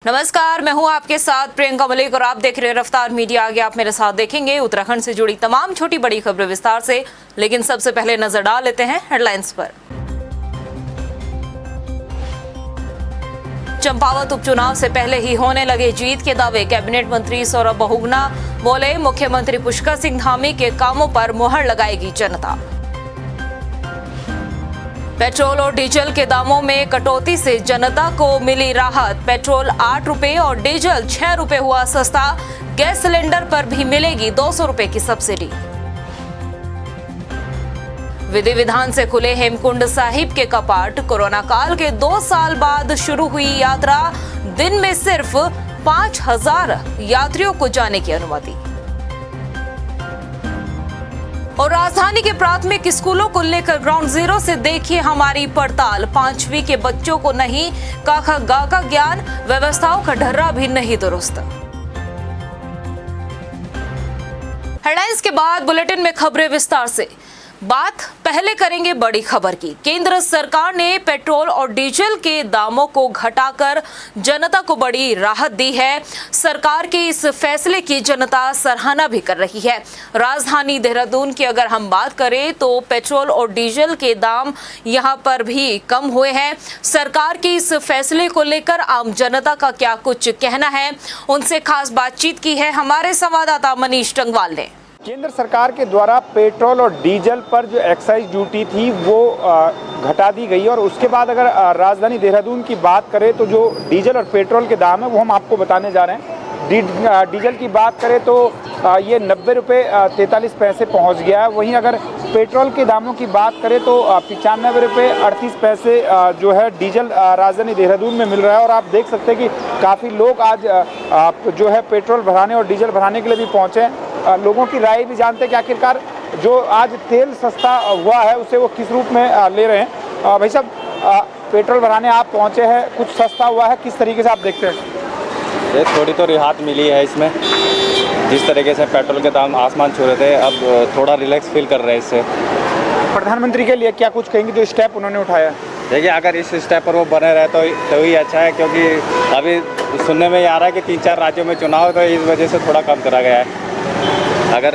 नमस्कार, मैं हूं आपके साथ प्रियंका मलिक और आप देख रहे हैं रफ्तार मीडिया। आगे आप मेरे साथ देखेंगे उत्तराखंड से जुड़ी तमाम छोटी बड़ी खबरें विस्तार से, लेकिन सबसे पहले नजर डाल लेते हैं हेडलाइंस पर। चंपावत उपचुनाव से पहले ही होने लगे जीत के दावे। कैबिनेट मंत्री सौरभ बहुगुणा बोले, मुख्यमंत्री पुष्कर सिंह धामी के कामों पर मुहर लगाएगी जनता। पेट्रोल और डीजल के दामों में कटौती से जनता को मिली राहत। पेट्रोल 8 रुपए और डीजल 6 रुपए हुआ सस्ता। गैस सिलेंडर पर भी मिलेगी 200 रुपए की सब्सिडी। विधि विधान से खुले हेमकुंड साहिब के कपाट। कोरोना काल के 2 साल बाद शुरू हुई यात्रा। दिन में सिर्फ 5000 यात्रियों को जाने की अनुमति। और राजधानी के प्राथमिक स्कूलों को लेकर ग्राउंड जीरो से देखिए हमारी पड़ताल। 5वीं के बच्चों को नहीं क ख ग का ज्ञान, व्यवस्थाओं का ढर्रा भी नहीं दुरुस्त। हेडलाइंस के बाद बुलेटिन में खबरें विस्तार से। बात पहले करेंगे बड़ी खबर की। केंद्र सरकार ने पेट्रोल और डीजल के दामों को घटाकर जनता को बड़ी राहत दी है। सरकार के इस फैसले की जनता सराहना भी कर रही है। राजधानी देहरादून की अगर हम बात करें तो पेट्रोल और डीजल के दाम यहां पर भी कम हुए हैं। सरकार के इस फैसले को लेकर आम जनता का क्या कुछ कहना है, उनसे खास बातचीत की है हमारे संवाददाता मनीष टंगवाल ने। केंद्र सरकार के द्वारा पेट्रोल और डीजल पर जो एक्साइज ड्यूटी थी वो घटा दी गई और उसके बाद अगर राजधानी देहरादून की बात करें तो जो डीजल और पेट्रोल के दाम है वो हम आपको बताने जा रहे हैं। डीजल की बात करें तो ये 90 रुपये 43 पैसे पहुँच गया है। वहीं अगर पेट्रोल के दामों की बात करें तो 95 रुपये 38 पैसे जो है डीजल राजधानी देहरादून में मिल रहा है। और आप देख सकते हैं कि काफ़ी लोग आज जो है पेट्रोल भराने और डीजल भराने के लिए भी पहुँचे हैं। लोगों की राय भी जानते हैं कि आखिरकार जो आज तेल सस्ता हुआ है उसे वो किस रूप में ले रहे हैं। भाई साहब, पेट्रोल भराने आप पहुंचे हैं, कुछ सस्ता हुआ है, किस तरीके से आप देखते हैं? ये थोड़ी तो रिहात मिली है इसमें। जिस तरीके से पेट्रोल के दाम आसमान छू रहे थे, अब थोड़ा रिलैक्स फील कर रहे हैं इससे। प्रधानमंत्री के लिए क्या कुछ कहेंगे जो स्टेप उन्होंने उठाया? देखिए, अगर इस स्टेप पर वो बने रहे तो ही अच्छा है, क्योंकि अभी सुनने में आ रहा है कि 3-4 राज्यों में चुनाव है, तो इस वजह से थोड़ा कम करा गया है। अगर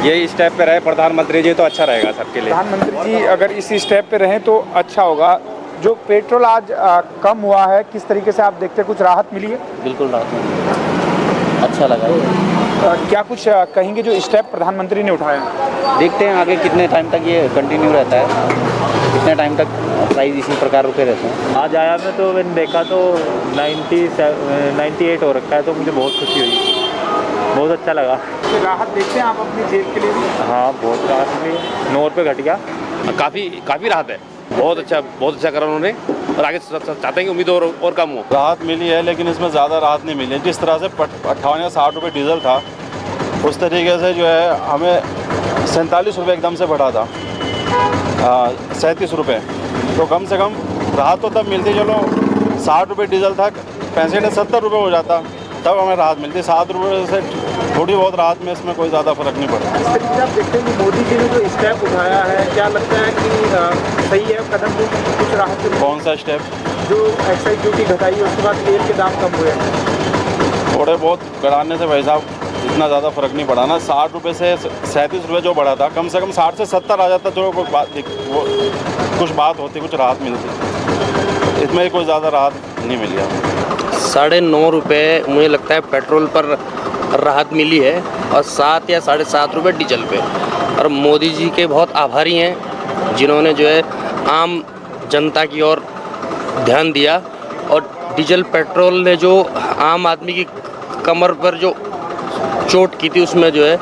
यही स्टेप पे रहे प्रधानमंत्री जी तो अच्छा रहेगा सबके लिए। प्रधानमंत्री जी अगर इसी स्टेप पे रहें तो अच्छा होगा। जो पेट्रोल आज कम हुआ है, किस तरीके से आप देखते हैं, कुछ राहत मिली है? बिल्कुल राहत मिली, अच्छा लगा। क्या कुछ कहेंगे जो स्टेप प्रधानमंत्री ने उठाया? देखते हैं आगे कितने टाइम तक ये कंटिन्यू रहता है, कितने टाइम तक प्राइस इसी प्रकार रुके रहते हैं। आज आया मैं तो मैंने देखा तो 98 हो रखा है, तो मुझे बहुत खुशी हुई, बहुत अच्छा लगा। राहत देखते हैं आप अपनी जेब के लिए भी? हाँ, बहुत राहत मिली, 9 रुपये घट गया। काफ़ी राहत है। बहुत अच्छा करा उन्होंने और आगे चाहते हैं कि उम्मीद और कम हो। राहत मिली है, लेकिन इसमें ज़्यादा राहत नहीं मिली है। जिस तरह से 58 या 60 रुपये डीजल था, उस तरीके से जो है हमें 47 रुपये एकदम से बढ़ा था 37 रुपये। तो कम से कम राहत तो तब मिलती, चलो 60 रुपये डीजल था, 65 या 70 रुपये हो जाता तब हमें राहत मिलती। 7 रुपये से थोड़ी बहुत राहत में इसमें कोई ज़्यादा फर्क नहीं पड़ता। इस तरीके से आप देखते हैं कि मोदी जी ने जो स्टेप उठाया है, क्या लगता है कि सही है कदम, जो कुछ राहत? कौन सा स्टेप? जो एक्साइज ड्यूटी घटाई है उसके बाद तेल के दाम कम हुए हैं। थोड़े बहुत बढ़ाने से भाई साहब इतना ज़्यादा फ़र्क नहीं पड़ा ना। 60 रुपये से 37 रुपये जो बढ़ा था, कम से कम 60 से 70 आ जाता तो कुछ बात होती, कुछ राहत मिलती। इसमें कोई ज़्यादा राहत नहीं मिली है। 9.5 रुपये मुझे लगता है पेट्रोल पर राहत मिली है और 7 या 7.5 रुपये डीजल पे। और मोदी जी के बहुत आभारी हैं जिन्होंने जो है आम जनता की ओर ध्यान दिया और डीजल पेट्रोल ने जो आम आदमी की कमर पर जो चोट की थी उसमें जो है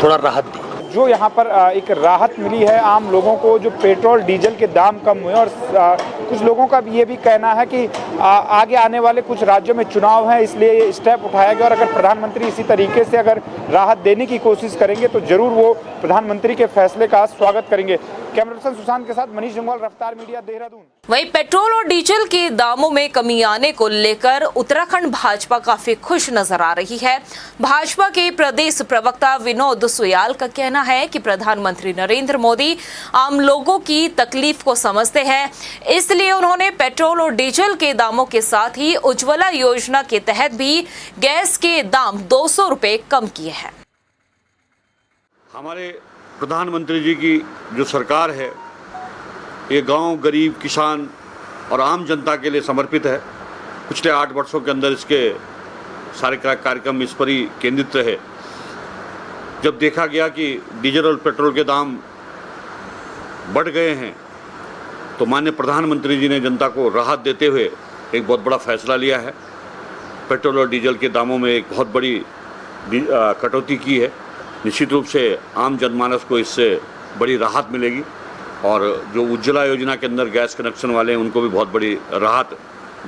थोड़ा राहत दी। जो यहाँ पर एक राहत मिली है आम लोगों को, जो पेट्रोल डीजल के दाम कम हुए। और कुछ लोगों का ये भी कहना है कि आगे आने वाले कुछ राज्यों में चुनाव है, इसलिए ये स्टेप उठाया गया। और अगर प्रधानमंत्री इसी तरीके से अगर राहत देने की कोशिश करेंगे तो ज़रूर वो प्रधानमंत्री के फैसले का स्वागत करेंगे। कैमरा पर्सन सुशांत के साथ मनीष जंगवाल, रफ्तार मीडिया, देहरादून। वहीं पेट्रोल और डीजल के दामों में कमी आने को लेकर उत्तराखंड भाजपा काफी खुश नजर आ रही है। भाजपा के प्रदेश प्रवक्ता विनोद सुयाल का कहना है कि प्रधानमंत्री नरेंद्र मोदी आम लोगों की तकलीफ को समझते हैं, इसलिए उन्होंने पेट्रोल और डीजल के दामों के साथ ही उज्ज्वला योजना के तहत भी गैस के दाम 200 रुपए कम किए हैं। हमारे प्रधानमंत्री जी की जो सरकार है ये गांव, गरीब, किसान और आम जनता के लिए समर्पित है। पिछले 8 वर्षों के अंदर इसके सारे कार्यक्रम इस पर ही केंद्रित रहे। जब देखा गया कि डीजल और पेट्रोल के दाम बढ़ गए हैं तो माननीय प्रधानमंत्री जी ने जनता को राहत देते हुए एक बहुत बड़ा फैसला लिया है। पेट्रोल और डीजल के दामों में एक बहुत बड़ी कटौती की है। निश्चित रूप से आम जनमानस को इससे बड़ी राहत मिलेगी और जो उज्ज्वला योजना के अंदर गैस कनेक्शन वाले हैं उनको भी बहुत बड़ी राहत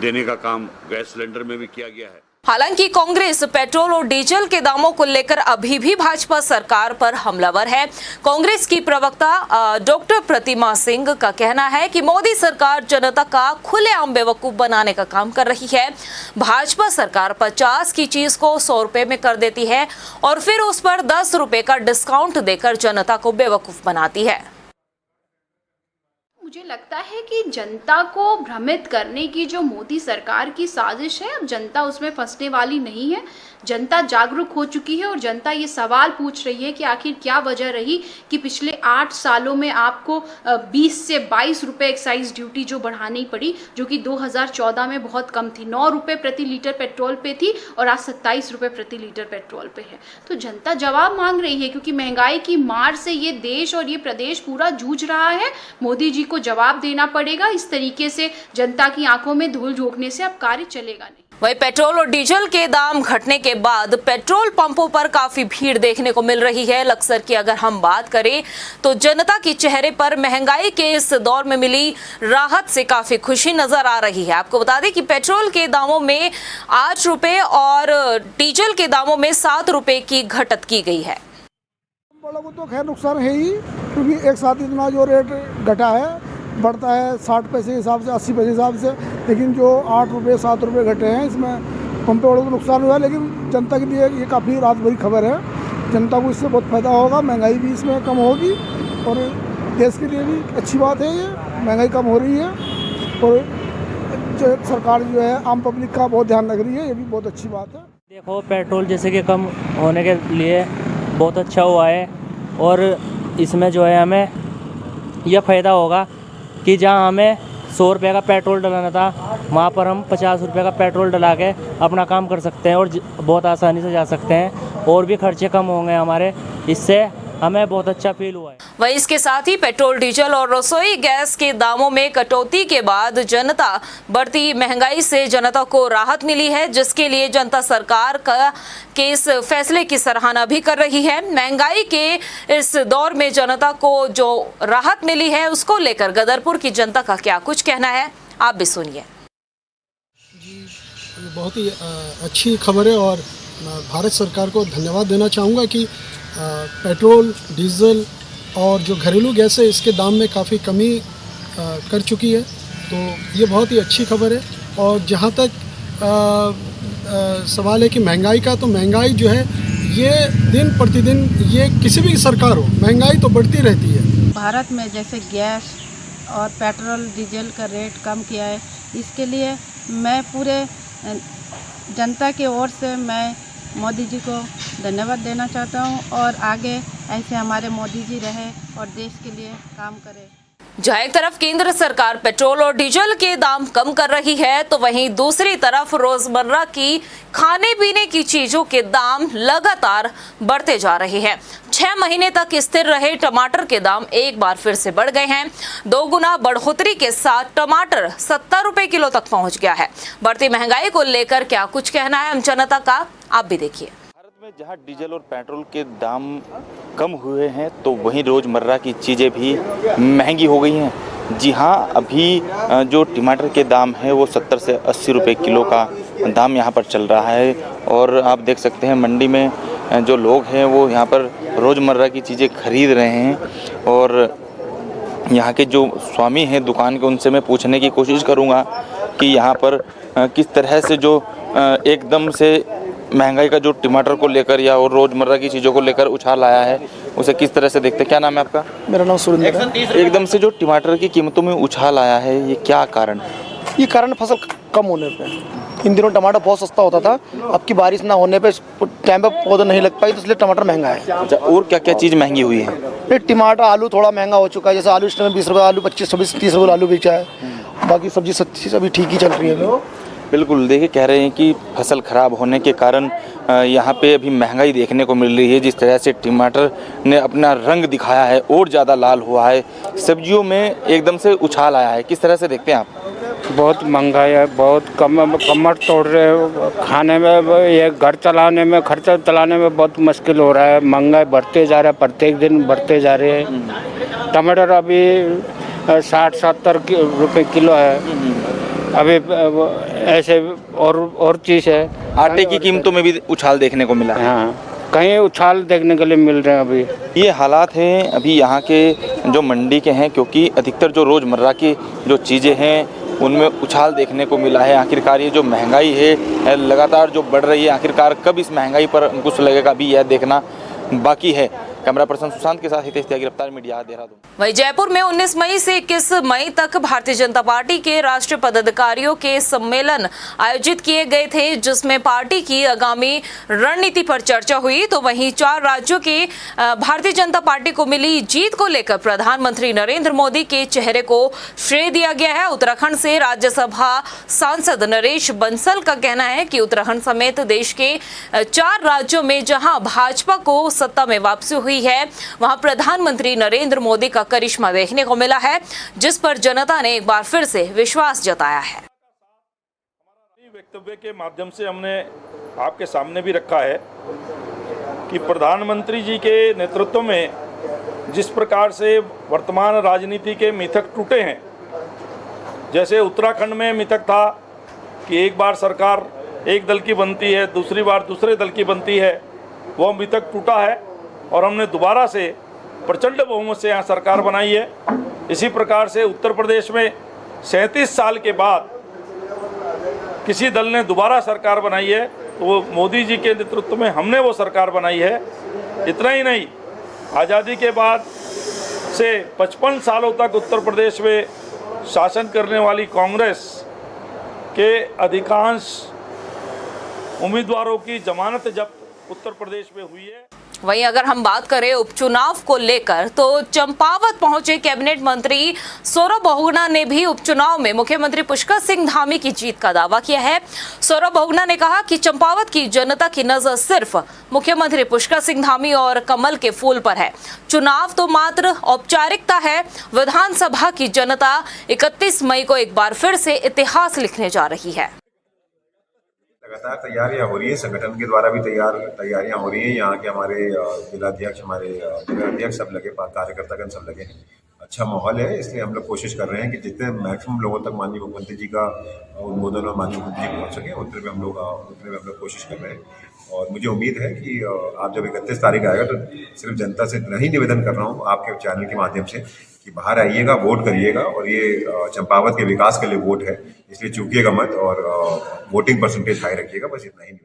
देने का काम गैस सिलेंडर में भी किया गया है। हालांकि कांग्रेस पेट्रोल और डीजल के दामों को लेकर अभी भी भाजपा सरकार पर हमलावर है। कांग्रेस की प्रवक्ता डॉक्टर प्रतिमा सिंह का कहना है कि मोदी सरकार जनता का खुलेआम बेवकूफ बनाने का काम कर रही है। भाजपा सरकार 50 की चीज को 100 रुपए में कर देती है और फिर उस पर 10 रुपए का डिस्काउंट देकर जनता को बेवकूफ बनाती है। मुझे लगता है कि जनता को भ्रमित करने की जो मोदी सरकार की साजिश है, अब जनता उसमें फंसने वाली नहीं है। जनता जागरूक हो चुकी है और जनता ये सवाल पूछ रही है कि आखिर क्या वजह रही कि पिछले 8 सालों में आपको 20 से 22 रुपए एक्साइज ड्यूटी जो बढ़ानी पड़ी, जो कि 2014 में बहुत कम थी। 9 रुपए प्रति लीटर पेट्रोल पे थी और आज 27 रुपए प्रति लीटर पेट्रोल पे है। तो जनता जवाब मांग रही है क्योंकि महंगाई की मार से ये देश और ये प्रदेश पूरा जूझ रहा है। मोदी जी को जवाब देना पड़ेगा। इस तरीके से जनता की आंखों में धूल झोंकने से अब कार्य चलेगा नहीं। वहीं पेट्रोल और डीजल के दाम घटने के बाद पेट्रोल पंपों पर काफी भीड़ देखने को मिल रही है। लक्सर की अगर हम बात करें तो जनता के चेहरे पर महंगाई के इस दौर में मिली राहत से काफी खुशी नजर आ रही है। आपको बता दें कि पेट्रोल के दामों में 8 रुपए और डीजल के दामों में 7 रुपए की घटत की गई है। वालों को तो खैर नुकसान है ही, क्योंकि एक साथ इतना जो रेट घटा है, बढ़ता है 60 पैसे के हिसाब से, 80 पैसे के हिसाब से, लेकिन जो 8 रुपये 7 रुपये घटे हैं इसमें पंप वालों को नुकसान हुआ है। लेकिन जनता के लिए ये काफ़ी राहत भरी खबर है। जनता को इससे बहुत फ़ायदा होगा, महंगाई भी इसमें कम होगी और देश के लिए भी अच्छी बात है। ये महंगाई कम हो रही है और जो सरकार जो है आम पब्लिक का बहुत ध्यान रख रही है, ये भी बहुत अच्छी बात है। देखो, पेट्रोल जैसे कि कम होने के लिए बहुत अच्छा हुआ है और इसमें जो है हमें यह फ़ायदा होगा कि जहाँ हमें 100 रुपये का पेट्रोल डलाना था वहाँ पर हम 50 रुपये का पेट्रोल डला के अपना काम कर सकते हैं और बहुत आसानी से जा सकते हैं और भी खर्चे कम होंगे हमारे। इससे हमें बहुत अच्छा फील हुआ है। वहीं इसके साथ ही पेट्रोल, डीजल और रसोई गैस के दामों में कटौती के बाद जनता बढ़ती महंगाई से जनता को राहत मिली है, जिसके लिए जनता सरकार के इस फैसले की सराहना भी कर रही है। महंगाई के इस दौर में जनता को जो राहत मिली है उसको लेकर गदरपुर की जनता का क्या कुछ कहना है, आप भी सुनिए। जी, बहुत ही अच्छी खबर है और भारत सरकार को धन्यवाद देना चाहूँगा कि पेट्रोल, डीज़ल और जो घरेलू गैस है इसके दाम में काफ़ी कमी कर चुकी है। तो ये बहुत ही अच्छी खबर है। और जहाँ तक सवाल है कि महंगाई का, तो महंगाई जो है ये दिन प्रतिदिन, ये किसी भी सरकार हो, महंगाई तो बढ़ती रहती है। भारत में जैसे गैस और पेट्रोल डीजल का रेट कम किया है, इसके लिए मैं पूरे जनता की ओर से मैं मोदी जी को धन्यवाद देना चाहता हूं और आगे ऐसे हमारे मोदी जी रहे और देश के लिए काम करें। जहाँ एक तरफ केंद्र सरकार पेट्रोल और डीजल के दाम कम कर रही है, तो वहीं दूसरी तरफ रोजमर्रा की खाने पीने की चीजों के दाम लगातार बढ़ते जा रहे हैं। 6 महीने तक स्थिर रहे टमाटर के दाम एक बार फिर से बढ़ गए हैं। 2 गुना बढ़ोतरी के साथ टमाटर 70 रुपए किलो तक पहुंच गया है। बढ़ती महंगाई को लेकर क्या कुछ कहना है हम जनता का, आप भी देखिए। जहां डीजल और पेट्रोल के दाम कम हुए हैं तो वहीं रोज़मर्रा की चीज़ें भी महंगी हो गई हैं। जी हां, अभी जो टमाटर के दाम है वो 70 से 80 रुपए किलो का दाम यहां पर चल रहा है। और आप देख सकते हैं मंडी में जो लोग हैं वो यहां पर रोज़मर्रा की चीज़ें खरीद रहे हैं और यहाँ के जो स्वामी हैं दुकान के, उनसे मैं पूछने की कोशिश करूँगा कि यहाँ पर किस तरह से जो एकदम से महंगाई का जो टमाटर को लेकर या और रोज़मर्रा की चीज़ों को लेकर उछाल आया है, उसे किस तरह से देखते हैं। क्या नाम है आपका? मेरा नाम सुरेंद्र है। एकदम से जो टमाटर की कीमतों में उछाल आया है, ये क्या कारण है? ये कारण फसल कम होने पे। इन दिनों टमाटर बहुत सस्ता होता था, अब की बारिश ना होने पे टाइम पे पौधा नहीं लग पाई, तो इसलिए टमाटर महंगा है। अच्छा, और क्या क्या चीज़ महंगी हुई है? ये टमाटर, आलू थोड़ा महंगा हो चुका है। जैसे आलू इस टाइम 20 रुपये, आलू 25, 26, 30 रुपये आलू बेचा है। बाकी सब्जी अभी ठीक ही चल रही है। बिल्कुल, देखिए कह रहे हैं कि फसल ख़राब होने के कारण यहाँ पे अभी महंगाई देखने को मिल रही है। जिस तरह से टमाटर ने अपना रंग दिखाया है और ज़्यादा लाल हुआ है, सब्जियों में एकदम से उछाल आया है, किस तरह से देखते हैं आप? बहुत महंगाई है, बहुत कमर तोड़ रहे हो। खाने में, ये घर चलाने में, खर्चा चलाने में बहुत मुश्किल हो रहा है। महंगाई बढ़ते जा रहा है, प्रत्येक दिन बढ़ते जा रहे हैं। टमाटर अभी 60-70 रुपये किलो है। अभी ऐसे और चीज़ है। आटे की कीमतों में भी उछाल देखने को मिला। हाँ, कहीं उछाल देखने के लिए मिल रहे हैं अभी। ये हालात हैं अभी यहाँ के जो मंडी के हैं, क्योंकि अधिकतर जो रोज़मर्रा की जो चीज़ें हैं उनमें उछाल देखने को मिला है। आखिरकार ये जो महंगाई है लगातार जो बढ़ रही है, आखिरकार कब इस महंगाई पर अंकुश लगेगा, अभी यह देखना बाकी है। कैमरा पर्सन सुशांत के साथ हितेश त्यागी, गिरफ्तार मीडिया, देहरादून। वहीं जयपुर में 19 मई से 21 मई तक भारतीय जनता पार्टी के राष्ट्रीय पदाधिकारियों के सम्मेलन आयोजित किए गए थे, जिसमें पार्टी की आगामी रणनीति पर चर्चा हुई। तो वहीं 4 राज्यों के भारतीय जनता पार्टी को मिली जीत को लेकर प्रधानमंत्री नरेंद्र मोदी के चेहरे को श्रेय दिया गया है। उत्तराखंड से राज्यसभा सांसद नरेश बंसल का कहना है कि उत्तराखंड समेत देश के 4 राज्यों में जहां भाजपा को सत्ता में वापसी हुई है, वहां प्रधानमंत्री नरेंद्र मोदी का करिश्मा देखने को मिला है, जिस पर जनता ने एक बार फिर से विश्वास जताया है। वक्तव्य के माध्यम से हमने आपके सामने भी रखा है कि प्रधानमंत्री जी के नेतृत्व में जिस प्रकार से वर्तमान राजनीति के मिथक टूटे हैं, जैसे उत्तराखंड में मिथक था कि एक बार सरकार एक दल की बनती है, दूसरी बार दूसरे दल की बनती है, वो मिथक टूटा है और हमने दोबारा से प्रचंड बहुमत से यहाँ सरकार बनाई है। इसी प्रकार से उत्तर प्रदेश में 37 साल के बाद किसी दल ने दोबारा सरकार बनाई है, तो वो मोदी जी के नेतृत्व में हमने वो सरकार बनाई है। इतना ही नहीं, आज़ादी के बाद से 55 सालों तक उत्तर प्रदेश में शासन करने वाली कांग्रेस के अधिकांश उम्मीदवारों की जमानत जब्त उत्तर प्रदेश में हुई है। वहीं अगर हम बात करें उपचुनाव को लेकर, तो चंपावत पहुंचे कैबिनेट मंत्री सौरभ बहुगुणा ने भी उपचुनाव में मुख्यमंत्री पुष्कर सिंह धामी की जीत का दावा किया है। सौरभ बहुगुणा ने कहा कि चंपावत की जनता की नजर सिर्फ मुख्यमंत्री पुष्कर सिंह धामी और कमल के फूल पर है। चुनाव तो मात्र औपचारिकता है। विधानसभा की जनता 31 मई को एक बार फिर से इतिहास लिखने जा रही है। लगातार तैयारियां हो रही है, संगठन के द्वारा भी तैयारियां हो रही हैं। यहाँ के हमारे जिलाध्यक्ष, हमारे नगराध्यक्ष सब लगे, कार्यकर्तागण सब लगे। अच्छा माहौल है, इसलिए हम लोग कोशिश कर रहे हैं कि जितने मैक्सिमम लोगों तक माननीय मुख्यमंत्री जी का अनुमोदन और माननीय मुख्यमंत्री जी पहुँच सके, उतने में हम लोग कोशिश कर रहे हैं। और मुझे उम्मीद है कि आप जब 31 तारीख आएगा, तो सिर्फ जनता से नहीं निवेदन कर रहा हूँ, आपके चैनल के माध्यम से, कि बाहर आइएगा, वोट करिएगा। और ये चंपावत के विकास के लिए वोट है, इसलिए चूकिएगा मत और वोटिंग परसेंटेज हाई रखिएगा। बस इतना ही।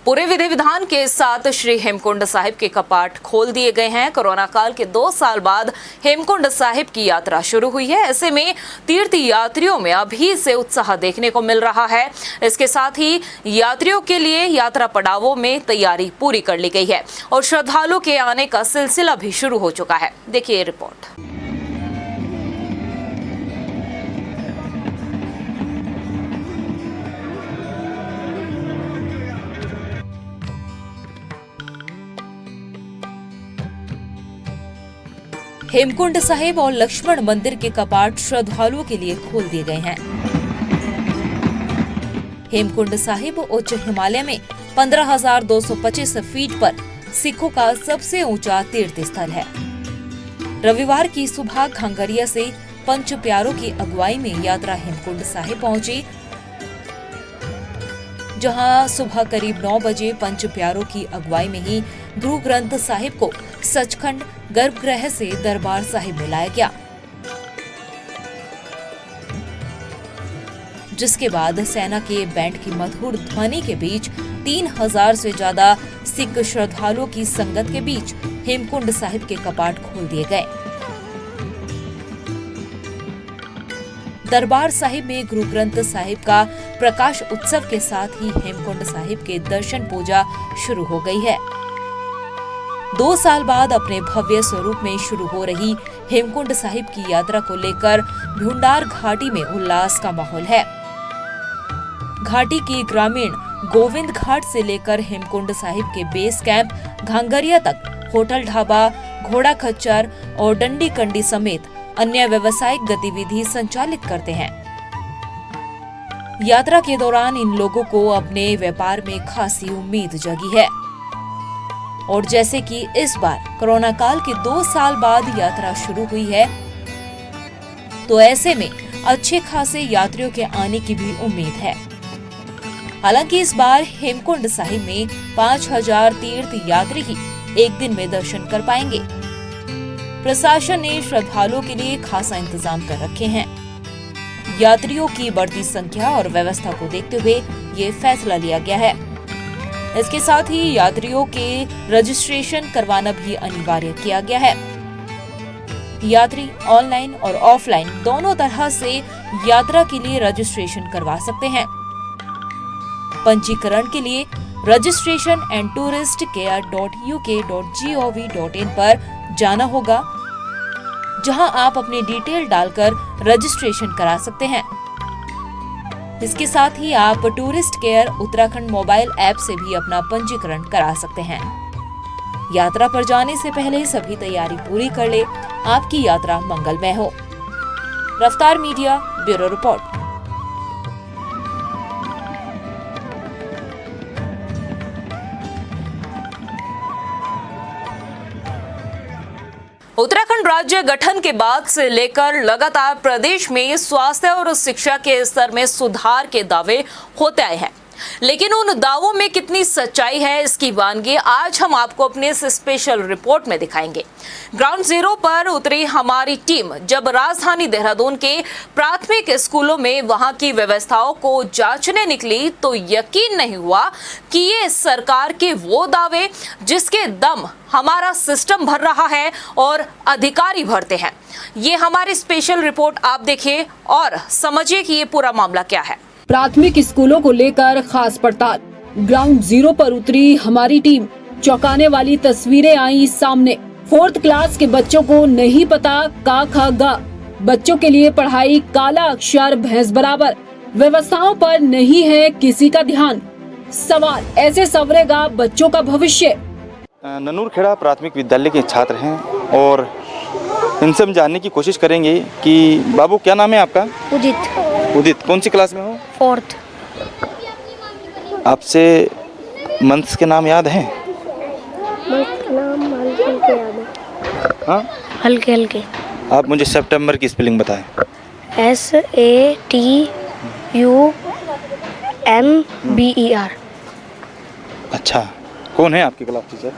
पूरे विधि विधान के साथ श्री हेमकुंड साहिब के कपाट खोल दिए गए हैं। कोरोना काल के 2 साल बाद हेमकुंड साहिब की यात्रा शुरू हुई है। ऐसे में तीर्थ यात्रियों में अभी से उत्साह देखने को मिल रहा है। इसके साथ ही यात्रियों के लिए यात्रा पड़ावों में तैयारी पूरी कर ली गई है और श्रद्धालुओं के आने का सिलसिला भी शुरू हो चुका है। देखिए रिपोर्ट। हेमकुंड साहिब और लक्ष्मण मंदिर के कपाट श्रद्धालुओं के लिए खोल दिए गए हैं। हेमकुंड साहिब उच्च हिमालय में 15,225 फीट पर सिखों का सबसे ऊंचा तीर्थ स्थल है। रविवार की सुबह खंगरिया से पंच प्यारों की अगुवाई में यात्रा हेमकुंड साहिब पहुंची, जहां सुबह करीब 9 बजे पंच प्यारों की अगुवाई में ही गुरु ग्रंथ साहिब को सचखंड गर्भगृह से दरबार साहिब में लाया गया। जिसके बाद सेना के बैंड की मधुर ध्वनि के बीच 3000 से ज्यादा सिख श्रद्धालुओं की संगत के बीच हेमकुंड साहिब के कपाट खोल दिए गए। दरबार साहिब में गुरु ग्रंथ साहिब का प्रकाश उत्सव के साथ ही हेमकुंड साहिब के दर्शन पूजा शुरू हो गई है। 2 साल बाद अपने भव्य स्वरूप में शुरू हो रही हेमकुंड साहिब की यात्रा को लेकर भुंडार घाटी में उल्लास का माहौल है। घाटी की ग्रामीण गोविंद घाट से लेकर हेमकुंड साहिब के बेस कैंप घांगरिया तक होटल, ढाबा, घोड़ा खच्चर और डंडी कंडी समेत अन्य व्यावसायिक गतिविधि संचालित करते हैं। यात्रा के दौरान इन लोगों को अपने व्यापार में खासी उम्मीद जगी है और जैसे कि इस बार कोरोना काल के 2 साल बाद यात्रा शुरू हुई है, तो ऐसे में अच्छे खासे यात्रियों के आने की भी उम्मीद है। हालांकि इस बार हेमकुंड साहिब में 5000 तीर्थ यात्री ही एक दिन में दर्शन कर पाएंगे। प्रशासन ने श्रद्धालुओं के लिए खासा इंतजाम कर रखे हैं। यात्रियों की बढ़ती संख्या और व्यवस्था को देखते हुए ये फैसला लिया गया है। इसके साथ ही यात्रियों के रजिस्ट्रेशन करवाना भी अनिवार्य किया गया है। यात्री ऑनलाइन और ऑफलाइन दोनों तरह से यात्रा के लिए रजिस्ट्रेशन करवा सकते हैं। पंजीकरण के लिए registration@touristcare.uk.gov.in पर जाना होगा, जहां आप अपनी डिटेल डालकर रजिस्ट्रेशन करा सकते हैं। इसके साथ ही आप tourist care Uttarakhand mobile app से भी अपना पंजीकरण करा सकते हैं। यात्रा पर जाने से पहले सभी तैयारी पूरी कर ले, आपकी यात्रा मंगलमय हो। रफ्तार मीडिया, ब्यूरो रिपोर्ट। उत्तराखंड राज्य गठन के बाद से लेकर लगातार प्रदेश में स्वास्थ्य और शिक्षा के स्तर में सुधार के दावे होते आए हैं, लेकिन उन दावों में कितनी सच्चाई है, इसकी वानगी आज हम आपको अपने इस स्पेशल रिपोर्ट में दिखाएंगे। ग्राउंड जीरो पर उतरी हमारी टीम जब राजधानी देहरादून के प्राथमिक स्कूलों में वहां की व्यवस्थाओं को जांचने निकली, तो यकीन नहीं हुआ कि ये सरकार के वो दावे जिसके दम हमारा सिस्टम भर रहा है और अधिकारी भरते हैं। ये हमारी स्पेशल रिपोर्ट आप देखिए और समझिए कि ये पूरा मामला क्या है। प्राथमिक स्कूलों को लेकर खास पड़ताल। ग्राउंड जीरो पर उतरी हमारी टीम। चौंकाने वाली तस्वीरें आई सामने। 4th क्लास के बच्चों को नहीं पता का ख ग। बच्चों के लिए पढ़ाई काला अक्षर भैंस बराबर। व्यवस्थाओं पर नहीं है किसी का ध्यान। सवाल ऐसे संवरेगा बच्चों का भविष्य। ननूरखेड़ा प्राथमिक विद्यालय के छात्र हैं और इनसे हम जानने की कोशिश करेंगे कि बाबू क्या नाम है आपका? उदित। कौन सी क्लास में हो? 4th। आपसे मंथ्स के नाम याद हैं? मंथ के नाम हल्के याद है। हाँ? हल्के। आप मुझे सितंबर की स्पेलिंग बताएं। SATUMBER। अच्छा, कौन है आपकी क्लास टीचर?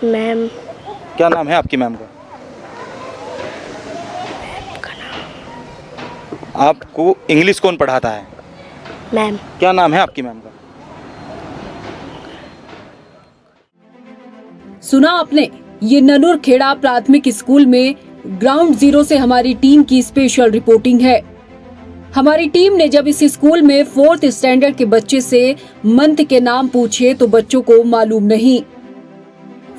मैम। क्या नाम है आपकी मैम का? आपको इंग्लिश कौन पढ़ाता है? मैम। क्या नाम है आपकी मैम का? सुना आपने, ये ननूरखेड़ा प्राथमिक स्कूल में ग्राउंड जीरो से हमारी टीम की स्पेशल रिपोर्टिंग है। हमारी टीम ने जब इस स्कूल में 4th स्टैंडर्ड के बच्चे से मंथ के नाम पूछे तो बच्चों को मालूम नहीं।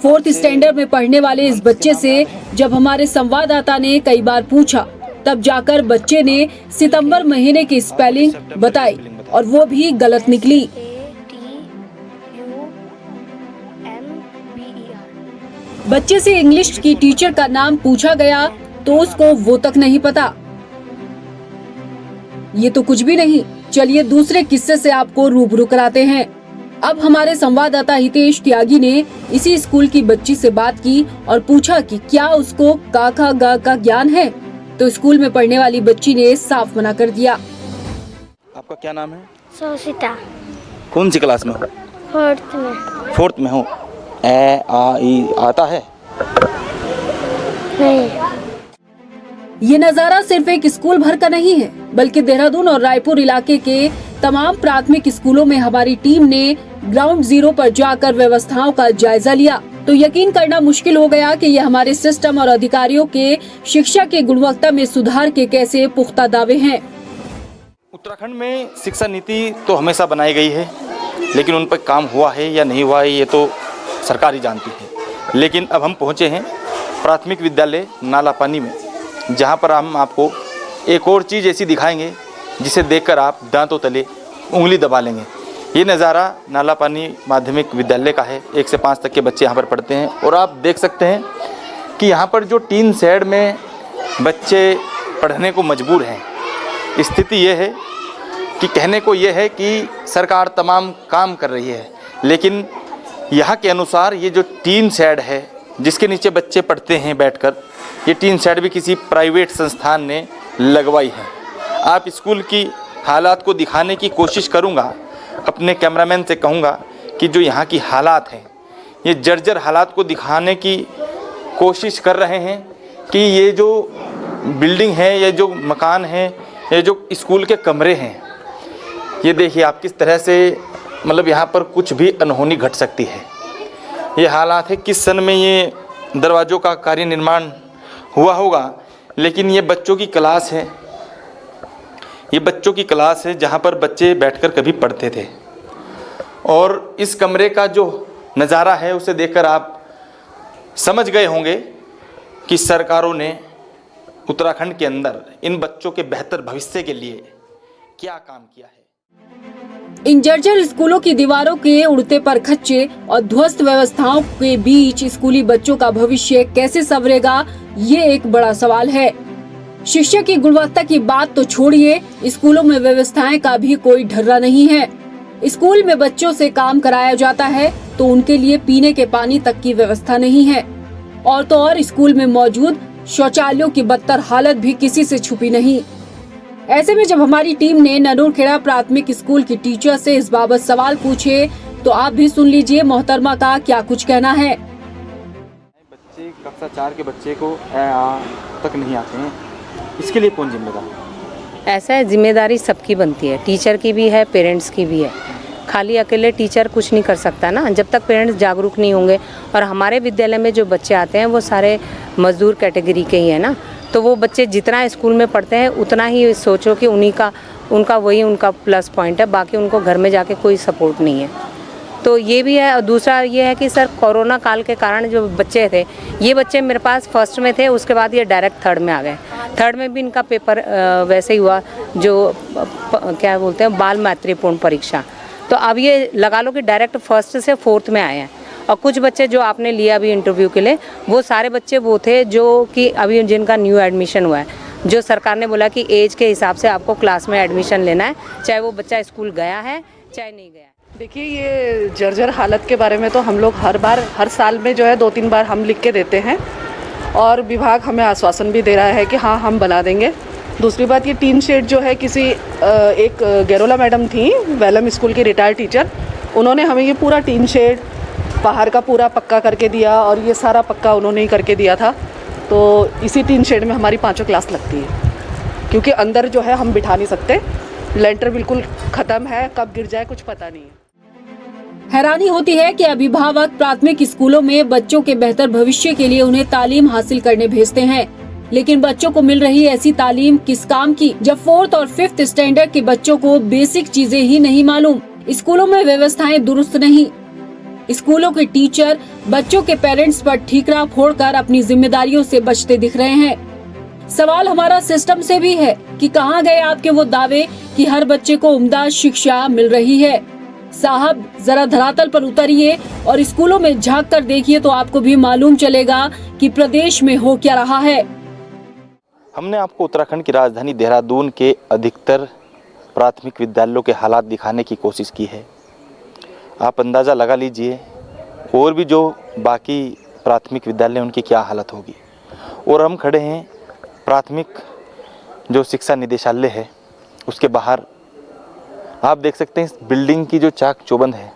4th स्टैंडर्ड में पढ़ने वाले इस बच्चे से जब हमारे संवाददाता ने कई बार पूछा, तब जाकर बच्चे ने सितंबर महीने की स्पेलिंग बताई और वो भी गलत निकली। बच्चे से इंग्लिश की टीचर का नाम पूछा गया तो उसको वो तक नहीं पता। ये तो कुछ भी नहीं, चलिए दूसरे किस्से से आपको रूबरू कराते हैं। अब हमारे संवाददाता हितेश त्यागी ने इसी स्कूल की बच्ची से बात की और पूछा कि क्या उसको का ख ग का ज्ञान है, तो स्कूल में पढ़ने वाली बच्ची ने साफ मना कर दिया। आपका क्या नाम है? सोशिता। कौन सी क्लास में हो? 4th में। 4th में हो। ए आ ई आता है? नहीं। ये नज़ारा सिर्फ एक स्कूल भर का नहीं है, बल्कि देहरादून और रायपुर इलाके के तमाम प्राथमिक स्कूलों में हमारी टीम ने ग्राउंड जीरो पर जाकर व्यवस्थाओं का जायजा लिया तो यकीन करना मुश्किल हो गया कि ये हमारे सिस्टम और अधिकारियों के शिक्षा की गुणवत्ता में सुधार के कैसे पुख्ता दावे हैं। उत्तराखंड में शिक्षा नीति तो हमेशा बनाई गई है, लेकिन उन पर काम हुआ है या नहीं हुआ है ये तो सरकार ही जानती है। लेकिन अब हम पहुंचे हैं प्राथमिक विद्यालय नालापानी में, जहां पर हम आपको एक और चीज़ ऐसी दिखाएंगे जिसे देखकर आप दांतों तले उंगली दबा लेंगे। ये नज़ारा नालापानी माध्यमिक विद्यालय का है। 1 से 5 तक के बच्चे यहाँ पर पढ़ते हैं और आप देख सकते हैं कि यहाँ पर जो टीन शेड में बच्चे पढ़ने को मजबूर हैं, स्थिति ये है कि कहने को ये है कि सरकार तमाम काम कर रही है, लेकिन यहाँ के अनुसार ये जो टीन शेड है जिसके नीचे बच्चे पढ़ते हैं बैठकर, ये टीन शेड भी किसी प्राइवेट संस्थान ने लगवाई है। आप स्कूल की हालात को दिखाने की कोशिश करूँगा, अपने कैमरामैन से कहूँगा कि जो यहाँ की हालात हैं, ये जर्जर हालात को दिखाने की कोशिश कर रहे हैं कि ये जो बिल्डिंग है, ये जो मकान है, ये जो स्कूल के कमरे हैं, ये देखिए आप किस तरह से मतलब यहाँ पर कुछ भी अनहोनी घट सकती है। ये हालात है किस सन में ये दरवाज़ों का कार्य निर्माण हुआ होगा, लेकिन ये बच्चों की क्लास है, ये बच्चों की क्लास है जहाँ पर बच्चे बैठकर कभी पढ़ते थे। और इस कमरे का जो नज़ारा है उसे देखकर आप समझ गए होंगे कि सरकारों ने उत्तराखंड के अंदर इन बच्चों के बेहतर भविष्य के लिए क्या काम किया है। इन जर्जर स्कूलों की दीवारों के उड़ते परखच्चे और ध्वस्त व्यवस्थाओं के बीच स्कूली बच्चों का भविष्य कैसे संवरेगा, ये एक बड़ा सवाल है। शिक्षा की गुणवत्ता की बात तो छोड़िए, स्कूलों में व्यवस्थाएं का भी कोई ढर्रा नहीं है। स्कूल में बच्चों से काम कराया जाता है तो उनके लिए पीने के पानी तक की व्यवस्था नहीं है, और तो और स्कूल में मौजूद शौचालयों की बदतर हालत भी किसी से छुपी नहीं। ऐसे में जब हमारी टीम ने ननूरखेड़ा प्राथमिक स्कूल की टीचर से इस बाबत सवाल पूछे तो आप भी सुन लीजिए मोहतरमा का क्या कुछ कहना है। बच्चे कक्षा 4 के बच्चे को तक नहीं आते हैं, इसके लिए कौन जिम्मेदार? ऐसा है, जिम्मेदारी सबकी बनती है, टीचर की भी है, पेरेंट्स की भी है। खाली अकेले टीचर कुछ नहीं कर सकता ना, जब तक पेरेंट्स जागरूक नहीं होंगे। और हमारे विद्यालय में जो बच्चे आते हैं वो सारे मजदूर कैटेगरी के ही है ना, तो वो बच्चे जितना स्कूल में पढ़ते हैं उतना ही सोचो कि उनका वही उनका प्लस पॉइंट है, बाकी उनको घर में जाके कोई सपोर्ट नहीं है। तो ये भी है। और दूसरा ये है कि सर कोरोना काल के कारण जो बच्चे थे, ये बच्चे मेरे पास फर्स्ट में थे, उसके बाद ये डायरेक्ट थर्ड में आ गए। थर्ड में भी इनका पेपर वैसे ही हुआ जो क्या बोलते हैं बाल मैत्रीपूर्ण परीक्षा। तो अब ये लगा लो कि डायरेक्ट फर्स्ट से फोर्थ में आए हैं। और कुछ बच्चे जो आपने लिया अभी इंटरव्यू के लिए, वो सारे बच्चे वो थे जो कि अभी जिनका न्यू एडमिशन हुआ है, जो सरकार ने बोला कि एज के हिसाब से आपको क्लास में एडमिशन लेना है, चाहे वो बच्चा स्कूल गया है चाहे नहीं गया। देखिए, ये जर्जर हालत के बारे में तो हम लोग हर साल में जो है 2-3 बार हम लिख के देते हैं और विभाग हमें आश्वासन भी दे रहा है कि हाँ हम बना देंगे। दूसरी बात, ये टीन शेड जो है किसी एक गैरोला मैडम थी वेलम स्कूल की रिटायर्ड टीचर, उन्होंने हमें ये पूरा टीन शेड बाहर का पूरा पक्का करके दिया और ये सारा पक्का उन्होंने ही करके दिया था। तो इसी टीन शेड में हमारी 5 क्लास लगती है, क्योंकि अंदर जो है हम बिठा नहीं सकते, लेंटर बिल्कुल ख़त्म है, कब गिर जाए कुछ पता नहीं है। हैरानी होती है कि अभिभावक प्राथमिक स्कूलों में बच्चों के बेहतर भविष्य के लिए उन्हें तालीम हासिल करने भेजते हैं, लेकिन बच्चों को मिल रही ऐसी तालीम किस काम की जब 4th और 5th स्टैंडर्ड के बच्चों को बेसिक चीजें ही नहीं मालूम। स्कूलों में व्यवस्थाएं दुरुस्त नहीं, स्कूलों के टीचर बच्चों के पेरेंट्स पर ठीकरा फोड़कर अपनी जिम्मेदारियों से बचते दिख रहे हैं। सवाल हमारा सिस्टम से भी है कि कहां गए आपके वो दावे कि हर बच्चे को उम्दा शिक्षा मिल रही है। साहब, जरा धरातल पर उतरिए और स्कूलों में झांक कर देखिए तो आपको भी मालूम चलेगा कि प्रदेश में हो क्या रहा है। हमने आपको उत्तराखंड की राजधानी देहरादून के अधिकतर प्राथमिक विद्यालयों के हालात दिखाने की कोशिश की है। आप अंदाज़ा लगा लीजिए और भी जो बाकी प्राथमिक विद्यालय उनकी क्या हालत होगी। और हम खड़े हैं प्राथमिक जो शिक्षा निदेशालय है उसके बाहर। आप देख सकते हैं इस बिल्डिंग की जो चाक चौबंद है,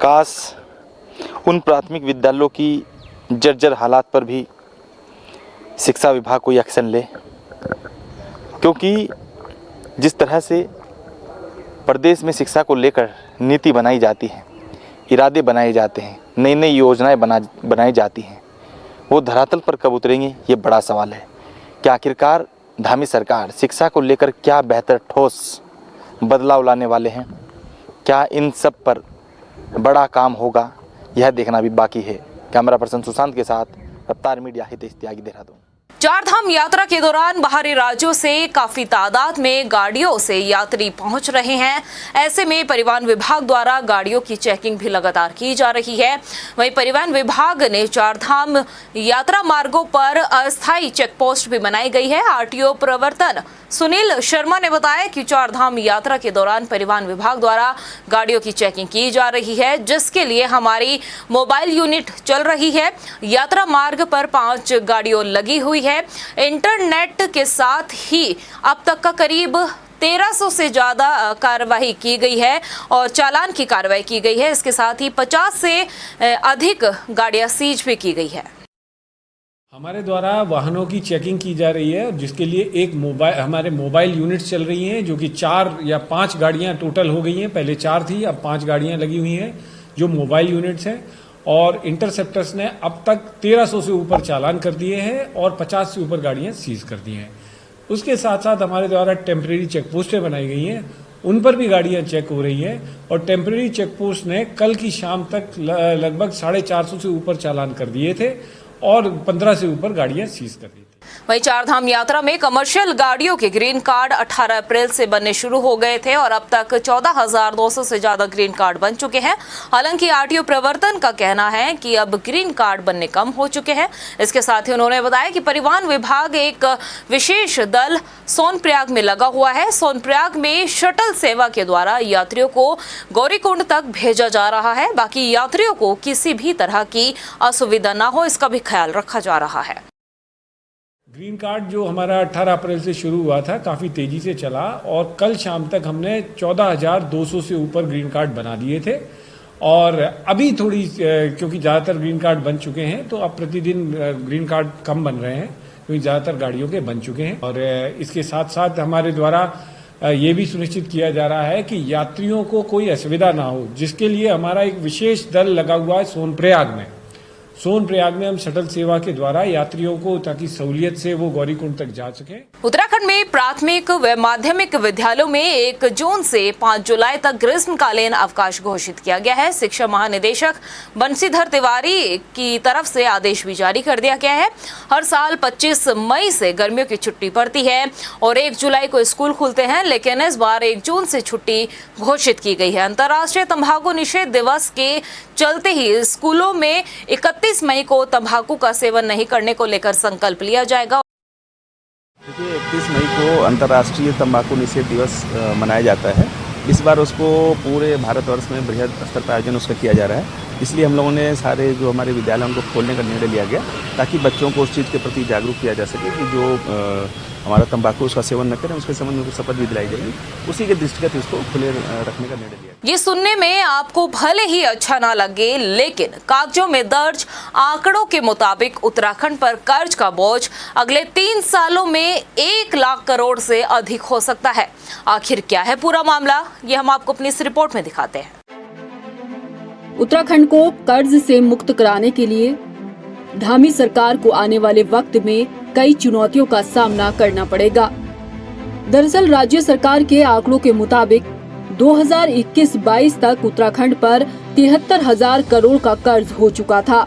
काश उन प्राथमिक विद्यालयों की जर्जर हालात पर भी शिक्षा विभाग कोई एक्शन ले, क्योंकि जिस तरह से प्रदेश में शिक्षा को लेकर नीति बनाई जाती है, इरादे बनाए जाते हैं, नई नई योजनाएं बनाई जाती हैं, वो धरातल पर कब उतरेंगी, ये बड़ा सवाल है। क्या आखिरकार धामी सरकार शिक्षा को लेकर क्या बेहतर ठोस बदलाव लाने वाले हैं? क्या इन सब पर बड़ा काम होगा, यह देखना भी बाकी है। कैमरा पर्सन सुशांत के साथ रफ्तार मीडिया, हितेश त्यागी, देहरादून। चारधाम यात्रा के दौरान बाहरी राज्यों से काफी तादाद में गाड़ियों से यात्री पहुंच रहे हैं। ऐसे में परिवहन विभाग द्वारा गाड़ियों की चेकिंग भी लगातार की जा रही है। वहीं परिवहन विभाग ने चारधाम यात्रा मार्गों पर अस्थायी चेक पोस्ट भी बनाई गई है। आरटीओ प्रवर्तन सुनील शर्मा ने बताया कि चारधाम यात्रा के दौरान परिवहन विभाग द्वारा गाड़ियों की चेकिंग की जा रही है, जिसके लिए हमारी मोबाइल यूनिट चल रही है। यात्रा मार्ग पर 5 गाड़ियों लगी हुई है। इंटरनेट के साथ ही अब तक का करीब 1300 से ज़्यादा कार्रवाई की गई है और चालान की कार्रवाई की गई है। इसके साथ ही 50 से अधिक गाड़ियां सीज भी की गई है। हमारे द्वारा वाहनों की चेकिंग की जा रही है, जिसके लिए हमारे मोबाइल यूनिट्स चल रही हैं, जो कि 4 या 5 गाड़ियां टोटल हो गई हैं। पहले 4 थी, अब 5 गाड़ियां लगी हुई हैं जो मोबाइल यूनिट्स हैं। और इंटरसेप्टर्स ने अब तक 1300 से ऊपर चालान कर दिए हैं और 50 से ऊपर गाड़ियां सीज कर दी हैं। उसके साथ साथ हमारे द्वारा टेम्परेरी चेक पोस्टें बनाई गई हैं, उन पर भी गाड़ियां चेक हो रही हैं। और टेम्परेरी चेक पोस्ट ने कल की शाम तक लगभग 450 से ऊपर चालान कर दिए थे और 15 से ऊपर गाड़ियां सीज कर दी थी। वहीं चारधाम यात्रा में कमर्शियल गाड़ियों के ग्रीन कार्ड 18 अप्रैल से बनने शुरू हो गए थे और अब तक 14,200 से ज्यादा ग्रीन कार्ड बन चुके हैं। हालांकि आरटीओ प्रवर्तन का कहना है कि अब ग्रीन कार्ड बनने कम हो चुके हैं। इसके साथ ही उन्होंने बताया कि परिवहन विभाग एक विशेष दल सोनप्रयाग में लगा हुआ है। सोनप्रयाग में शटल सेवा के द्वारा यात्रियों को गौरीकुंड तक भेजा जा रहा है। बाकी यात्रियों को किसी भी तरह की असुविधा न हो, इसका भी ख्याल रखा जा रहा है। ग्रीन कार्ड जो हमारा 18 अप्रैल से शुरू हुआ था, काफ़ी तेज़ी से चला और कल शाम तक हमने 14,200 से ऊपर ग्रीन कार्ड बना दिए थे। और अभी थोड़ी, क्योंकि ज़्यादातर ग्रीन कार्ड बन चुके हैं, तो अब प्रतिदिन ग्रीन कार्ड कम बन रहे हैं, क्योंकि ज़्यादातर गाड़ियों के बन चुके हैं। और इसके साथ साथ हमारे द्वारा ये भी सुनिश्चित किया जा रहा है कि यात्रियों को कोई असुविधा ना हो, जिसके लिए हमारा एक विशेष दल लगा हुआ है सोनप्रयाग में। सोनप्रयाग में हम शटल सेवा के द्वारा यात्रियों को, ताकि सहूलियत से वो गौरीकुंड तक जा सके। उत्तराखंड में प्राथमिक व माध्यमिक विद्यालयों में 1 जून से 5 जुलाई तक ग्रीष्मकालीन अवकाश घोषित किया गया है। शिक्षा महानिदेशक बंशीधर तिवारी की तरफ से आदेश भी जारी कर दिया गया है। हर साल 25 मई से गर्मियों की छुट्टी पड़ती है और 1 जुलाई को स्कूल खुलते हैं, लेकिन इस बार 1 जून से छुट्टी घोषित की गई है। अंतर्राष्ट्रीय तंबाकू निषेध दिवस के चलते ही स्कूलों में 31 मई को तंबाकू का सेवन नहीं करने को लेकर संकल्प लिया जाएगा। देखिए, 31 मई को अंतर्राष्ट्रीय तंबाकू निषेध दिवस मनाया जाता है। इस बार उसको पूरे भारतवर्ष में बृहद स्तर पर आयोजन उसका किया जा रहा है। इसलिए हम लोगों ने सारे जो हमारे विद्यालय उनको खोलने का निर्णय लिया गया, ताकि बच्चों को उस चीज़ के प्रति जागरूक किया जा सके कि जो हमारा तंबाकू उसका सेवन न करें, उसके संबंध में शपथ भी दिलाई जाएगी। उसी के दृष्टिगत इसको खुले रखने का निर्णय लिया। ये सुनने में आपको भले ही अच्छा ना लगे, लेकिन कागजों में दर्ज आंकड़ों के मुताबिक उत्तराखंड पर कर्ज का बोझ अगले 3 सालों में 1 लाख करोड़ से अधिक हो सकता है। आखिर क्या है पूरा मामला, ये हम आपको अपनी इस रिपोर्ट में दिखाते हैं। उत्तराखंड को कर्ज से मुक्त कराने के लिए धामी सरकार को आने वाले वक्त में कई चुनौतियों का सामना करना पड़ेगा। दरअसल राज्य सरकार के आंकड़ों के मुताबिक 2021-22 तक उत्तराखंड पर 73,000 करोड़ का कर्ज हो चुका था।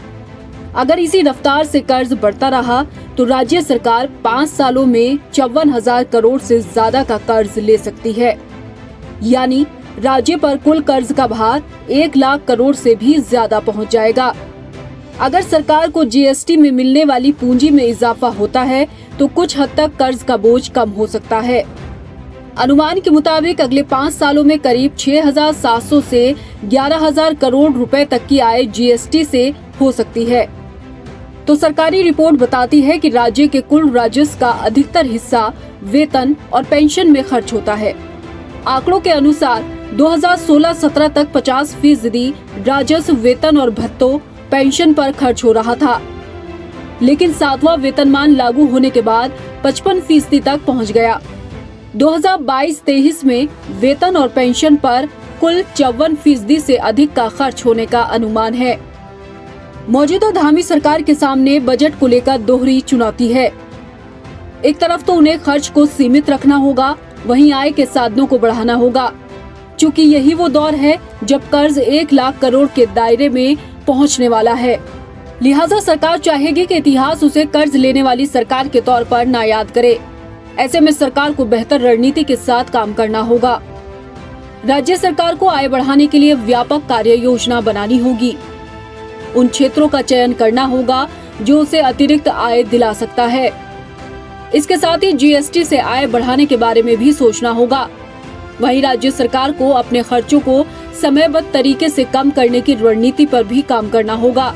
अगर इसी रफ्तार से कर्ज बढ़ता रहा तो राज्य सरकार 5 सालों में 54,000 करोड़ से ज्यादा का कर्ज ले सकती है। यानी राज्य पर कुल कर्ज का भार 1 लाख करोड़ से भी ज्यादा पहुंच जाएगा। अगर सरकार को जीएसटी में मिलने वाली पूंजी में इजाफा होता है तो कुछ हद तक कर्ज का बोझ कम हो सकता है। अनुमान के मुताबिक अगले 5 सालों में करीब 6,700 से 11,000 करोड़ रुपए तक की आय जीएसटी से हो सकती है। तो सरकारी रिपोर्ट बताती है कि राज्य के कुल राजस्व का अधिकतर हिस्सा वेतन और पेंशन में खर्च होता है। आंकड़ों के अनुसार 2016-17 तक 50% राजस्व वेतन और भत्तों पेंशन पर खर्च हो रहा था। लेकिन 7वां वेतनमान लागू होने के बाद 55% तक पहुंच गया। 2022-23 में वेतन और पेंशन पर कुल 54% से अधिक का खर्च होने का अनुमान है। मौजूदा धामी सरकार के सामने बजट को लेकर दोहरी चुनौती है। एक तरफ तो उन्हें खर्च को सीमित रखना होगा, वहीं आय के साधनों को बढ़ाना होगा। चूँकि यही वो दौर है जब कर्ज 1 लाख करोड़ के दायरे में पहुंचने वाला है, लिहाजा सरकार चाहेगी कि इतिहास उसे कर्ज लेने वाली सरकार के तौर पर ना याद करे। ऐसे में सरकार को बेहतर रणनीति के साथ काम करना होगा। राज्य सरकार को आय बढ़ाने के लिए व्यापक कार्य योजना बनानी होगी। उन क्षेत्रों का चयन करना होगा जो उसे अतिरिक्त आय दिला सकता है। इसके साथ ही जीएसटी से आय बढ़ाने के बारे में भी सोचना होगा। वहीं राज्य सरकार को अपने खर्चों को समयबद्ध तरीके से कम करने की रणनीति पर भी काम करना होगा।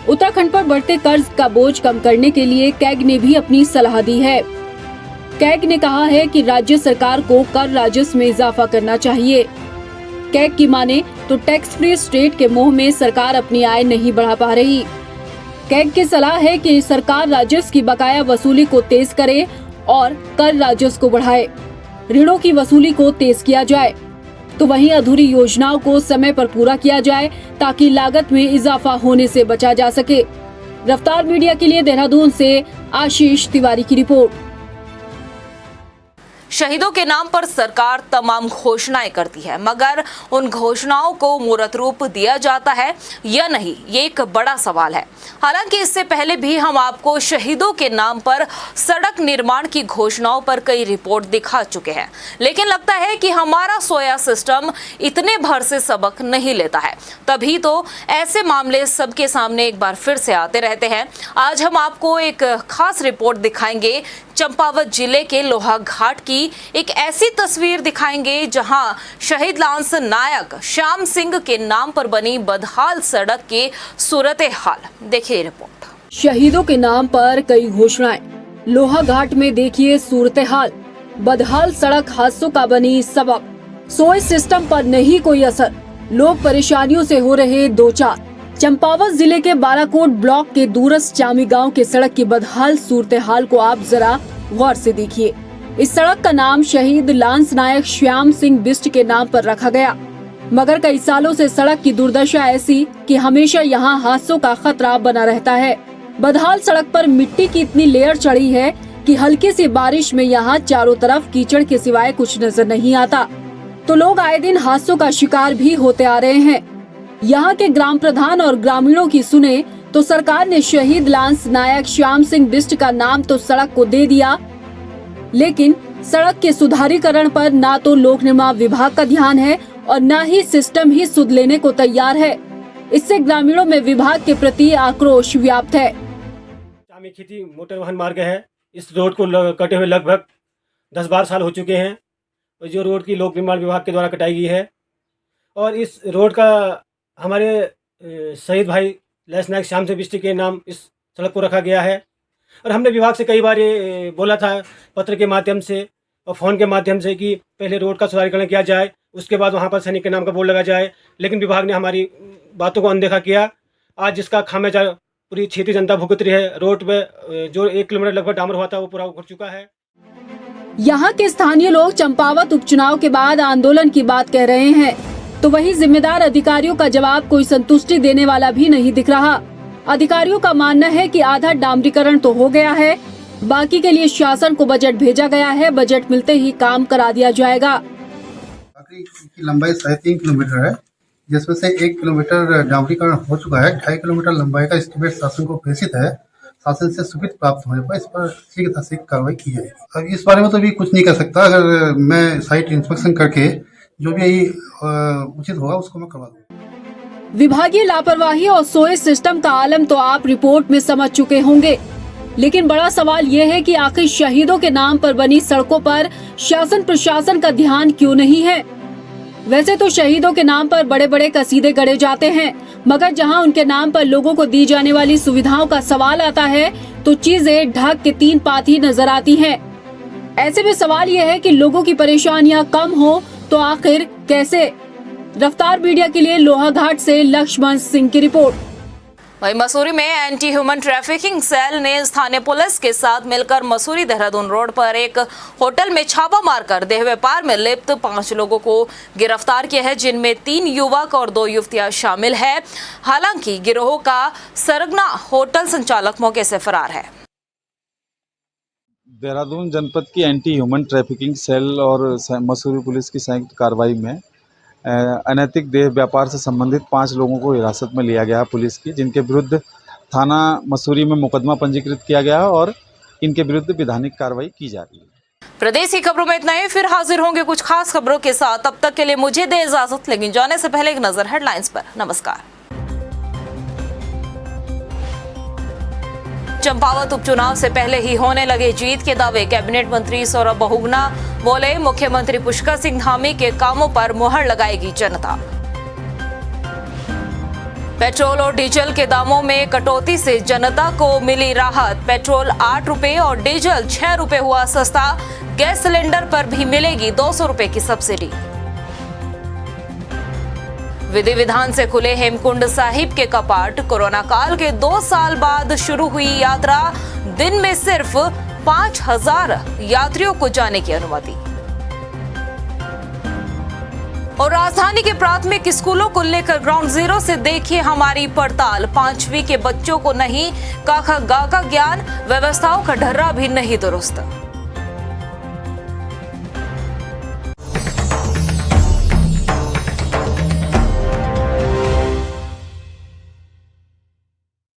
उत्तराखंड पर बढ़ते कर्ज का बोझ कम करने के लिए कैग ने भी अपनी सलाह दी है। कैग ने कहा है कि राज्य सरकार को कर राजस्व में इजाफा करना चाहिए। कैग की माने तो टैक्स फ्री स्टेट के मोह में सरकार अपनी आय नहीं बढ़ा पा रही। कैग की सलाह है कि सरकार राजस्व की बकाया वसूली को तेज करे और कर राजस्व को बढ़ाए। ऋणों की वसूली को तेज किया जाए, तो वहीं अधूरी योजनाओं को समय पर पूरा किया जाए ताकि लागत में इजाफा होने से बचा जा सके। रफ्तार मीडिया के लिए देहरादून से आशीष तिवारी की रिपोर्ट। शहीदों के नाम पर सरकार तमाम घोषणाएं करती है, मगर उन घोषणाओं को मूर्त रूप दिया जाता है या नहीं, ये एक बड़ा सवाल है। हालांकि इससे पहले भी हम आपको शहीदों के नाम पर सड़क निर्माण की घोषणाओं पर कई रिपोर्ट दिखा चुके हैं, लेकिन लगता है कि हमारा सोया सिस्टम इतने भर से सबक नहीं लेता है। तभी तो ऐसे मामले सबके सामने एक बार फिर से आते रहते हैं। आज हम आपको एक खास रिपोर्ट दिखाएंगे। चंपावत जिले के लोहाघाट की एक ऐसी तस्वीर दिखाएंगे जहां शहीद लांस नायक श्याम सिंह के नाम पर बनी बदहाल सड़क के सूरत हाल। देखिए रिपोर्ट। शहीदों के नाम पर कई घोषणाएं, लोहाघाट में देखिए सूरत हाल। बदहाल सड़क हादसों का बनी सबब, सोए सिस्टम पर नहीं कोई असर, लोग परेशानियों से हो रहे दो चार। चंपावत जिले के बाराकोट ब्लॉक के दूरस्थ चामी गांव के सड़क की बदहाल सूरत हाल को आप जरा गौर से देखिए। इस सड़क का नाम शहीद लांस नायक श्याम सिंह बिष्ट के नाम पर रखा गया, मगर कई सालों से सड़क की दुर्दशा ऐसी कि हमेशा यहां हादसों का खतरा बना रहता है। बदहाल सड़क पर मिट्टी की इतनी लेयर चढ़ी है कि हल्की सी बारिश में यहां चारों तरफ कीचड़ के सिवाय कुछ नजर नहीं आता, तो लोग आए दिन हादसों का शिकार भी होते आ रहे हैं। यहाँ के ग्राम प्रधान और ग्रामीणों की सुने तो सरकार ने शहीद लांस नायक श्याम सिंह बिष्ट का नाम तो सड़क को दे दिया, लेकिन सड़क के सुधारीकरण पर ना तो लोक निर्माण विभाग का ध्यान है और न ही सिस्टम ही सुध लेने को तैयार है। इससे ग्रामीणों में विभाग के प्रति आक्रोश व्याप्त है। चामी खेती मोटर वाहन मार्ग है। इस रोड को कटे हुए लगभग 10-12 साल हो चुके हैं, और जो रोड की लोक निर्माण विभाग के द्वारा कटाई गई है, और इस रोड का हमारे शहीद भाई लांस नायक श्याम सिंह बिष्ट के नाम इस सड़क को रखा गया है। और हमने विभाग से कई बार ये बोला था, पत्र के माध्यम से और फ़ोन के माध्यम से, कि पहले रोड का सुधारीकरण किया जाए, उसके बाद वहाँ पर सैनिक के नाम का बोर्ड लगा जाए, लेकिन विभाग ने हमारी बातों को अनदेखा किया। आज जिसका खामियाजा पूरी क्षेत्रीय जनता भुगत रही है। रोड पे जो 1 किलोमीटर लगभग डामर हुआ था वो पूरा उखड़ चुका है। यहाँ के स्थानीय लोग चंपावत उपचुनाव के बाद आंदोलन की बात कह रहे हैं, तो वही जिम्मेदार अधिकारियों का जवाब कोई संतुष्टि देने वाला भी नहीं दिख रहा। अधिकारियों का मानना है कि आधा डामरीकरण तो हो गया है, बाकी के लिए शासन को बजट भेजा गया है, बजट मिलते ही काम करा दिया जाएगा। की लंबाई 3.5 किलोमीटर है, जिसमें से 1 किलोमीटर डामरीकरण हो चुका है। 2.5 किलोमीटर लंबाई का एस्टीमेट शासन को प्रेषित है। शासन से स्वीकृति प्राप्त होने पर इस पर शीघ्रता से कार्रवाई की जाएगी। अब इस बारे में तो भी कुछ नहीं कर सकता। अगर मैं साइट इंस्पेक्शन करके जो भी उचित होगा उसको मैं करवा दूंगा। विभागीय लापरवाही और सोए सिस्टम का आलम तो आप रिपोर्ट में समझ चुके होंगे, लेकिन बड़ा सवाल ये है कि आखिर शहीदों के नाम पर बनी सड़कों पर शासन प्रशासन का ध्यान क्यों नहीं है। वैसे तो शहीदों के नाम पर बड़े बड़े कसीदे गढ़े जाते हैं, मगर जहां उनके नाम पर लोगों को दी जाने वाली सुविधाओं का सवाल आता है तो चीजें ढक के 3 पाती नजर आती हैं। ऐसे में सवाल ये है कि लोगों की परेशानियां कम हो तो आखिर कैसे। रफ्तार मीडिया के लिए लोहाघाट से लक्ष्मण सिंह की रिपोर्ट। वहीं मसूरी में एंटी ह्यूमन ट्रैफिकिंग सेल ने स्थानीय पुलिस के साथ मिलकर मसूरी देहरादून रोड पर एक होटल में छापा मारकर देह व्यापार में लिप्त 5 लोगों को गिरफ्तार किया है, जिनमें 3 युवक और 2 युवतियां शामिल है। हालांकि गिरोह का सरगना होटल संचालक मौके से फरार है। देहरादून जनपद की एंटी ह्यूमन ट्रैफिकिंग सेल और मसूरी पुलिस की संयुक्त कार्रवाई में अनैतिक देह व्यापार से संबंधित 5 लोगों को हिरासत में लिया गया पुलिस की, जिनके विरुद्ध थाना मसूरी में मुकदमा पंजीकृत किया गया और इनके विरुद्ध विधानिक कार्रवाई की जा रही है। प्रदेश की खबरों में इतना ही, फिर हाजिर होंगे कुछ खास खबरों के साथ। तब तक के लिए मुझे दे इजाजत, लेकिन जाने से पहले एक नजर हेडलाइंस पर। नमस्कार। चंपावत उपचुनाव से पहले ही होने लगे जीत के दावे। कैबिनेट मंत्री सौरभ बहुगुणा बोले, मुख्यमंत्री पुष्कर सिंह धामी के कामों पर मुहर लगाएगी जनता। पेट्रोल और डीजल के दामों में कटौती से जनता को मिली राहत। पेट्रोल 8 रुपए और डीजल 6 रुपए हुआ सस्ता। गैस सिलेंडर पर भी मिलेगी 200 रुपए की सब्सिडी। विधि विधान से खुले हेमकुंड साहिब के कपाट। कोरोना काल के 2 साल बाद शुरू हुई यात्रा। दिन में सिर्फ 5000 यात्रियों को जाने की अनुमति। और राजधानी के प्राथमिक स्कूलों को लेकर ग्राउंड जीरो से देखिए हमारी पड़ताल। 5वीं के बच्चों को नहीं क ख ग का ज्ञान, व्यवस्थाओं का ढर्रा भी नहीं दुरुस्त।